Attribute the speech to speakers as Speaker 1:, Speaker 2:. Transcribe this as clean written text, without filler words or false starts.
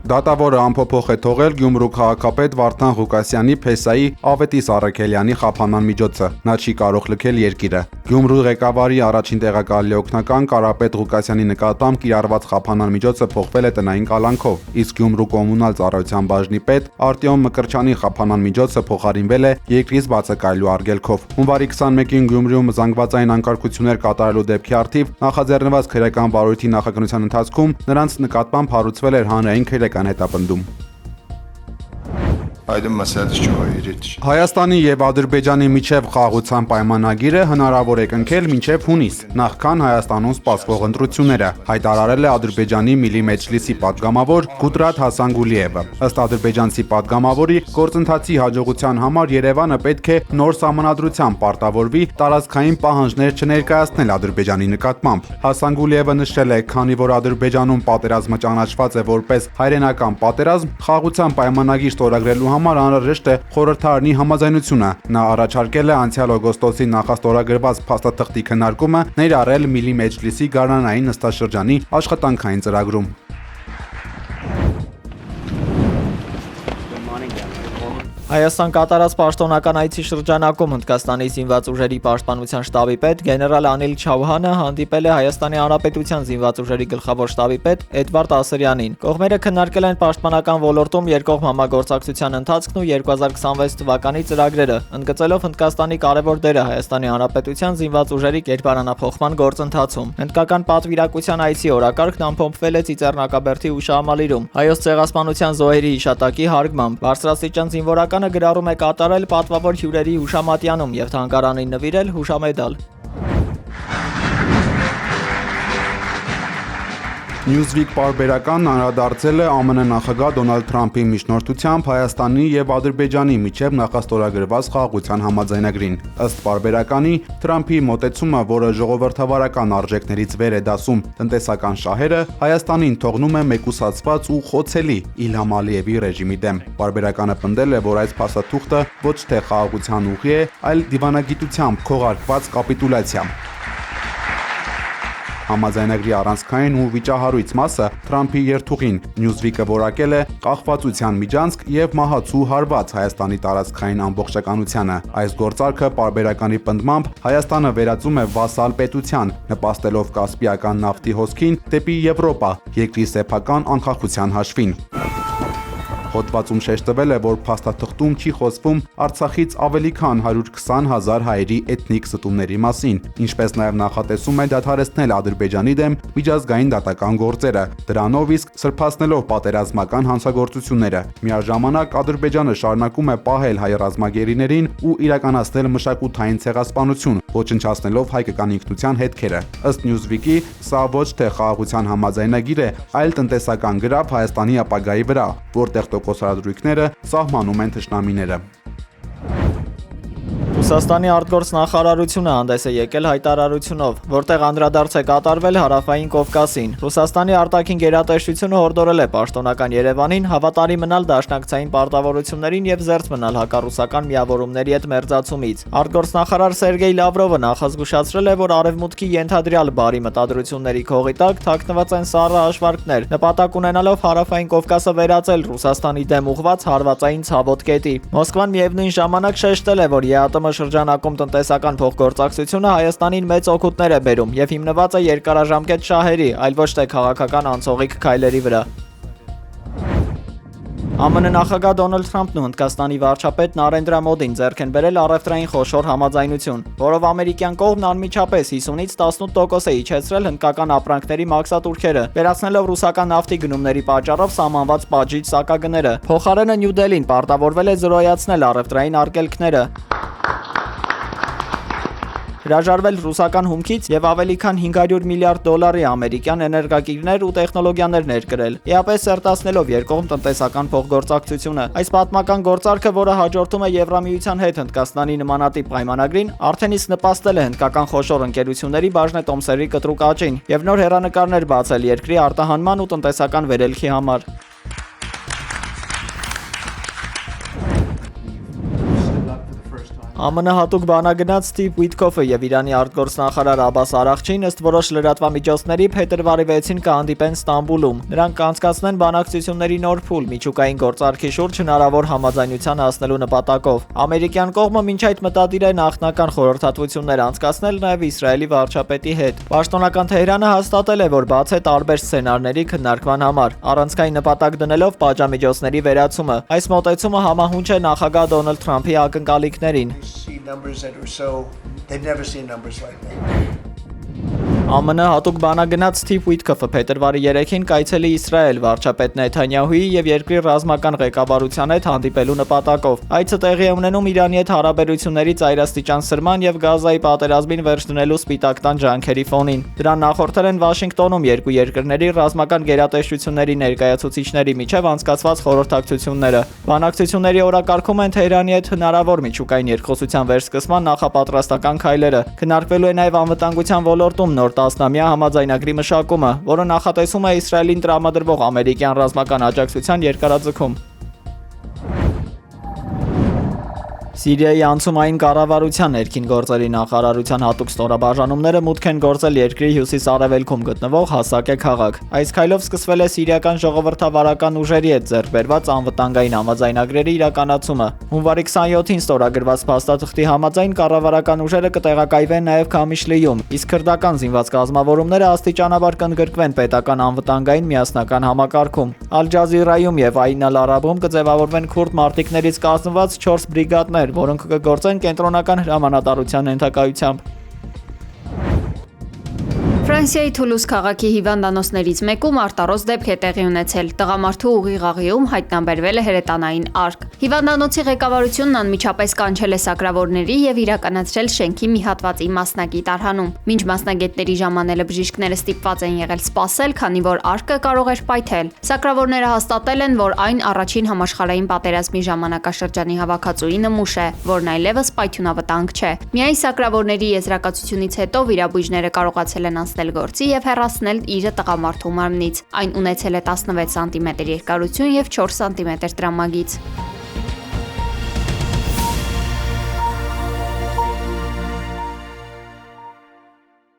Speaker 1: Դատավորը անփոփոխ է թողել Գյումրու քաղաքապետ Վարդան Ղուկասյանի Փեսայի Ավետիս Առաքելյանի խափանման միջոցը։ Նա չի կարող լքել երկիրը։ Գյումրու ղեկավարի առաջին տեղակալի օգնական Կարապետ Ղուկասյանի նկատմամբ կիրառված խափանման միջոցը փոխվել է տնային կալանքով, իսկ Գյումրու կոմունալ ծառայության բաժնի պետ Արտյոմ Մկրչյանի խափանման միջոցը փոխարինվել է երկրից բացակայելու արգելքով։ Հունվարի 21-ին Գյումրիում զանգվածային անկարգություններ կատարելու դեպքի առթիվ նախաձեռնված քրեական բարույթի նախագծության ընթացքում նրանց նկատմամբ հարուցվել էր հանրային քրեական հետապնդում։ Հայաստանի եւ Ադրբեջանի միջև խաղաղության պայմանագիրը հնարավոր է կնքել մինչև հունիս, նախքան Հայաստանում սպասվող ընտրությունները, հայտարարել է Ադրբեջանի Միլի Մեջլիսի պատգամավոր Գուդրատ Հասանգուլիևը։ Ըստ ադրբեջանցի պատգամավորի, գործընթացի հաջողության համար Երևանը պետք է նոր սահմանադրությամբ պարտավորվի տարածքային պահանջներ չներկայացնել Ադրբեջանի նկատմամբ։ Հասանգուլիևը նշել է, քանի որ Ադրբեջանում պատերազմը ճանաչված է որպես հայրենական պատերազմ, խաղաղության պայմանագիր ստորագրելու համար անհրաժեշտ է խորհրդարանի համաձայնությունը։ Նա առաջարկել է անցյալ օգոստոսին նախաստորագրված փաստաթղթի քննարկումը ներառել Միլի Մեջլիսի գարնանային նստաշրջանի աշխատանքային ծրագրում։
Speaker 2: Հայաստան կատարած պաշտոնական այցի շրջանակում Հնդկաստանի զինված ուժերի պաշտպանության շտաբի պետ գեներալ Անիլ Չավհանը հանդիպել է Հայաստանի Հանրապետության զինված ուժերի գլխավոր շտաբի պետ Էդվարդ Ասրյանին։ Կողմերը քննարկել են պաշտպանական ոլորտում երկկողմ համագործակցության ընթացքն ու 2026 թվականի ծրագրերը, ընդգծելով Հնդկաստանի կարևոր դերը Հայաստանի Հանրապետության զինված ուժերի կերպարանափոխման գործընթացում։ Հնդկական պատվիրակության այցի օրակարգն ամփոփվել է Ծիծեռնակաբերդի հուշահամալիրում Հայոց ցեղասպանության զոհերի հիշատակի հարգմամբ։ Բարձրաստիճան զինվորականը գրառում է կատարել պատվավոր հյուրերի հուշամատյանում եւ թանգարանին նվիրել հուշամեդալ։
Speaker 1: Newsweek պարբերականն անդրադարձել է ԱՄՆ նախագահ Դոնալդ Թրամփի միջնորդությամբ Հայաստանի եւ Ադրբեջանի միջև նախաստորագրված խաղաղության համաձայնագրին։ Ըստ պարբերականի, Թրամփի մոտեցումը, որը ժողովրդավարական արժեքներից վեր է դասում տնտեսական շահերը, Հայաստանին թողնում է մեկուսացված ու խոցելի Իլհամ Ալիևի ռեժիմի դեմ։ Պարբերականը պնդել է, որ այս փաստաթուղթը ոչ թե խաղաղության ուղի է, այլ դիվանագիտությամբ քողարկված կապիտուլյացիա։ Համաձայնագրի առանցքային ու վիճահարույց մասը Թրամփի երթուղին Newsweek-ը որակել է կախվածության միջանցք եւ մահացու հարված Հայաստանի տարածքային ամբողջականությանը։ Այս գործարքը պարբերականի պնդմամբ Հայաստանը վերածում է վասալ պետության, նպաստելով Կասպիական նավթի հոսքին դեպի Եվրոպա, երկրի սեփական անկախության հաշվին։ Հոդվածում շեշտվել է, որ փաստաթղթում չի խոսվում Արցախից ավելի քան 120,000 հայերի էթնիկ ստումների մասին, ինչպես նաև նախատեսում է դադարեցնել Ադրբեջանի դեմ միջազգային դատական գործերը, դրանով իսկ սրբացնելով պատերազմական հանցագործությունները։ Միաժամանակ Ադրբեջանը շարունակում է պահել հայ ռազմագերիներին ու իրականացնել մշակութային ցեղասպանություն, ոչնչացնելով հայկական ինքնության հետքերը։ Ըստ Newsweek-ի, սա ոչ թե խաղաղության համաձայնագիր է, այլ տնտեսական գրավ Հայաստանի ապագայի վրա, որտեղ տոկոսարադրույքները սահմանում են թշնամիները։
Speaker 2: Ռուսաստանի արտգործնախարարությունը հանդես է եկել հայտարարությունով, որտեղ անդրադարձ է կատարվել Հարավային Կովկասին։ Ռուսաստանի արտաքին գերատեսչությունը հորդորել է պաշտոնական Երևանին հավատարիմ մնալ դաշնակցային պարտավորություններին եւ զերծ մնալ հակառուսական միավորումների հետ մերձացումից։ Արտգործնախարար Սերգեյ Լավրովը նախազգուշացրել է, որ Արևմուտքի ենթադրյալ բարի մտադրությունների քողի տակ թաքնված են սառը հաշվարկներ, նպատակ ունենալով Հարավային Կովկասը վերածել Ռուսաստանի դեմ ուղղված հարվածային ցավոտ կետի։ Մոսկվան միևնույն ժամանակ շեշտել է, որ ԵԱՏՄ շրջանակում տնտեսական փոխգործակցությունը Հայաստանին մեծ օգուտներ է բերում եւ հիմնված է երկարաժամկետ շահերի, այլ ոչ թե քաղաքական անցողիկ քայլերի վրա։ ԱՄՆ նախագահ Դոնալդ Թրամփն ու Հնդկաստանի վարչապետ Նարենդրա Մոդին ձեռք են բերել առևտրային խոշոր համաձայնություն, որով ամերիկյան կողմն անմիջապես 50-ից 18% է իջեցրել հնդկական ապրանքների մաքսատուրքերը, վերացնելով ռուսական նավթի գնումների պատճառով սահմանված պատժիչ սակագները։ Փոխարենը Նյու Դելին պարտավորվել է զրոյացնել առևտրային արգելքները, հրաժարվել ռուսական հումքից եւ ավելի քան 500 միլիարդ դոլարի ամերիկյան էներգակիրներ ու տեխնոլոգիաներ ներկրել, իապես սերտացնելով երկկողմ տնտեսական փոխգործակցությունը։ Այս պատմական գործարքը, որը հաջորդում է Եվրամիության հետ Հնդկաստանի նմանատիպ պայմանագրին, արդեն իսկ նպաստել է հնդկական խոշոր ընկերությունների բաժնետոմսերի կտրուկ աճին եւ նոր հեռանկարներ բացել երկրի արտահանման ու տնտեսական վերելքի համար։ ԱՄՆ հատուկ բանագնաց Սթիվ Ուիթքոֆը եւ Իրանի արտգործնախարար Աբբաս Արաղչին ըստ որոշ լրատվամիջոցների փետրվարի 6-ին կհանդիպեն Ստամբուլում։ Նրանք կանցկացնեն բանակցությունների նոր փուլ միջուկային գործարքի շուրջ հնարավոր համաձայնության հասնելու նպատակով։ Ամերիկյան կողմը մինչ այդ մտադիր է նախնական խորհրդատվություններ անցկացնել նաեւ Իսրայելի վարչապետի հետ։ Պաշտոնական Թեհրանը հաստատել է, որ բաց է տարբեր սցենարների քննարկման համար, առանցքային նպատակ դնելով պատժամիջոցների վերացումը։ Այս մոտեցումը համահունչ է նախագահ Դոնալդ Թրամփի ակնկալիքներին։ ԱՄՆ հատուկ բանագնաց Սթիվ Ուիթքոֆը փետրվարի 3-ին կայցելի Իսրայել վարչապետ Նեթանյահուի եւ երկրի ռազմական ղեկավարության հետ հանդիպելու նպատակով։ Այցը տեղի է ունենում Իրանի հետ հարաբերությունների ծայրաստիճան սրման եւ Գազայի պատերազմին վերջ դնելու Սպիտակ տան ջանքերի ֆոնին։ Դրան նախորդել են Վաշինգտոնում երկու երկրների ռազմական գերատեսչությունների ներկայացուցիչների միջև անցկացված խորհրդակցությունները։ Բանակցությունների օրակարգում են Թեհրանի հետ հնարավոր միջուկային երկխոսության վերսկսման նախապատրաստական քայլերը։ Քննարկվելու է նաեւ անվտանգության ոլորտում նոր 10-ամյա համաձայնագրի մշակումը, որը նախատեսում է Իսրայելին տրամադրվող ամերիկյան ռազմական աջակցության երկարաձգում։ Սիրիայի անցումային կառավարության ներքին գործերի նախարարության հատուկ ստորաբաժանումները մուտք են գործել երկրի հյուսիս-արևելքում գտնվող Հասակե քաղաք։ Այս քայլով սկսվել է սիրիական ժողովրդավարական ուժերի հետ ձեռք բերված անվտանգային համաձայնագրերի իրականացումը։ Հունվարի 27-ին ստորագրված փաստաթղթի համաձայն կառավարական ուժերը կտեղակայվեն նաև Քամիշլիում, իսկ քրդական զինված կազմավորումները աստիճանաբար կընդգրկվեն պետական անվտանգային միասնական համակարգում։ Ալ-Ջազիրայում եւ Այն Ալ-Արաբում կձևավորվեն քուրդ մարտիկներից կազմված 4 բրիգադներ, որոնք կգործեն կենտրոնական հրամանատարության ենթակայությամբ։
Speaker 3: Ֆրանսիայի Թուլուզ քաղաքի հիվանդանոցներից մեկում արտարոց դեպք է տեղի ունեցել։ Տղամարդու ուղիղ աղիում հայտնաբերվել է հրետանային արկ։ Հիվանդանոցի ղեկավարությունն անմիջապես կանչել է սակրավորների եւ իրականացրել շենքի մի հատվածի մասնագիտ արհանում։ Մինչ մասնագետների ժամանելը բժիշկները ստիպված են եղել սպասել, քանի որ արկը կարող էր պայթել։ Սակրավորները հաստատել են, որ այն առաջին համաշխարհային պատերազմի ժամանակաշրջանի հավաքածուի նմուշ է, որն այլևս պայթյունավտանգ չէ։ Միայն սակրավորների եզրակացությունից հետո վիրաբույժները կարողացել են անցնել գործի եւ հեռացնել իրը տղամարդու մարմնից։ Այն ունեցել է 16 սանտիմետր երկարություն եւ 4 սանտիմետր տրամագիծ։